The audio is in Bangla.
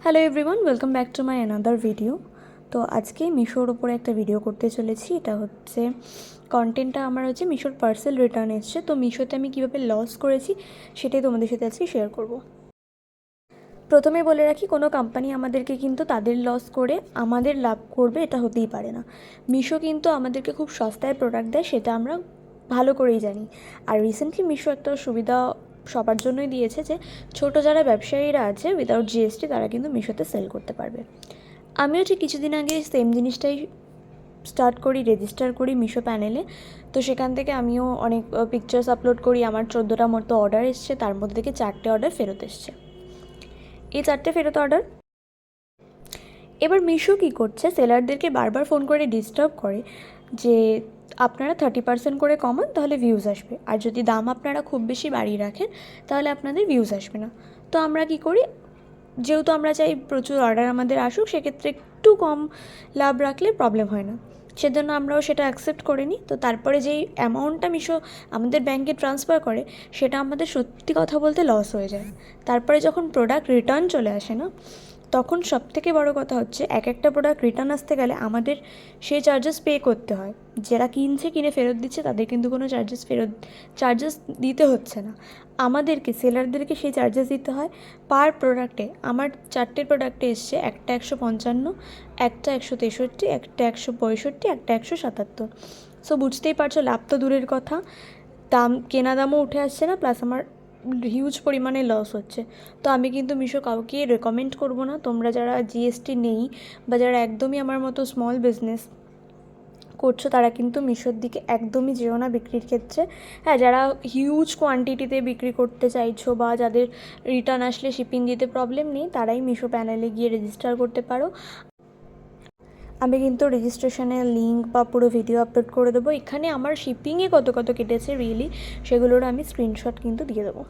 Hello everyone, welcome back to my another video. তো আজকে মিশোর ওপরে একটা ভিডিও করতে চলেছি। এটা হচ্ছে কন্টেন্টটা আমার হচ্ছে মিশোর পার্সেল রিটার্ন এসছে। তো মিশোতে আমি কীভাবে লস করেছি সেটাই তোমাদের সাথে আজকে শেয়ার করব। প্রথমে বলে রাখি, কোনো কোম্পানি আমাদেরকে কিন্তু তাদের লস করে আমাদের লাভ করবে এটা হতেই পারে না। মিশো কিন্তু আমাদেরকে খুব সস্তায় প্রোডাক্ট দেয়, সেটা আমরা ভালো করেই জানি। আর রিসেন্টলি মিশো একটা সুবিধা সবার জন্যই দিয়েছে যে ছোটো যারা ব্যবসায়ীরা আছে উইদাউট জিএসটি তারা কিন্তু মিশোতে সেল করতে পারবে। আমিও ঠিক কিছুদিন আগে সেম জিনিসটাই স্টার্ট করি, রেজিস্টার করি মিশো প্যানেলে। তো সেখান থেকে আমিও অনেক পিকচার্স আপলোড করি। আমার 14টা মতো অর্ডার এসছে, তার মধ্যে থেকে 4টে অর্ডার ফেরত এসছে। এই 4টে ফেরত অর্ডার এবার মিশো কী করছে, সেলারদেরকে বারবার ফোন করে ডিস্টার্ব করে যে আপনারা 30% করে কমান তাহলে ভিউজ আসবে, আর যদি দাম আপনারা খুব বেশি বাড়িয়ে রাখেন তাহলে আপনাদের ভিউজ আসবে না। তো আমরা কী করি, যেহেতু আমরা চাই প্রচুর অর্ডার আমাদের আসুক, সেক্ষেত্রে একটু কম লাভ রাখলে প্রবলেম হয় না, সেজন্য আমরাও সেটা অ্যাকসেপ্ট করে নিই। তো তারপরে যেই অ্যামাউন্টটা মিশো আমাদের ব্যাংকে ট্রান্সফার করে সেটা আমাদের সত্যি কথা বলতে লস হয়ে যায়। তারপরে যখন প্রোডাক্ট রিটার্ন চলে আসে না, তখন সবথেকে বড় কথা হচ্ছে এক একটা প্রোডাক্ট রিটার্ন আসতে গেলে আমাদের সেই চার্জেস পে করতে হয়। যারা কিনে ফেরত দিচ্ছে তাদের কিন্তু কোনো চার্জেস দিতে হচ্ছে না, আমাদেরকে সেলারদেরকে সেই চার্জেস দিতে হয় পার প্রোডাক্টে। আমার 4টে প্রোডাক্টে এসছে, একটা 155, একটা 163, একটা 165, একটা 177। সো বুঝতেই পারছো, লাভ তো দূরের কথা, কেনা দামও উঠে আসছে না, প্লাস আমার হিউজ পরিমাণে লস হচ্ছে। তো আমি কিন্তু মিশো কাউকে রেকমেন্ড করব না। তোমরা যারা জিএসটি নেই বা যারা একদমই আমার মতো স্মল বিজনেস করছো তারা কিন্তু মিশোর দিকে একদমই যেও না বিক্রির ক্ষেত্রে। হ্যাঁ, যারা হিউজ কোয়ান্টিটিতে বিক্রি করতে চাইছো বা যাদের রিটার্ন আসলে শিপিং দিতে প্রবলেম নেই, তারাই মিশো প্যানেলে গিয়ে রেজিস্টার করতে পারো। আমি কিন্তু রেজিস্ট্রেশনের লিঙ্ক বা পুরো ভিডিও আপলোড করে দেবো। এখানে আমার শিপিংয়ে কত কেটেছে রিয়েলি, সেগুলোর আমি স্ক্রিনশট কিন্তু দিয়ে দেবো।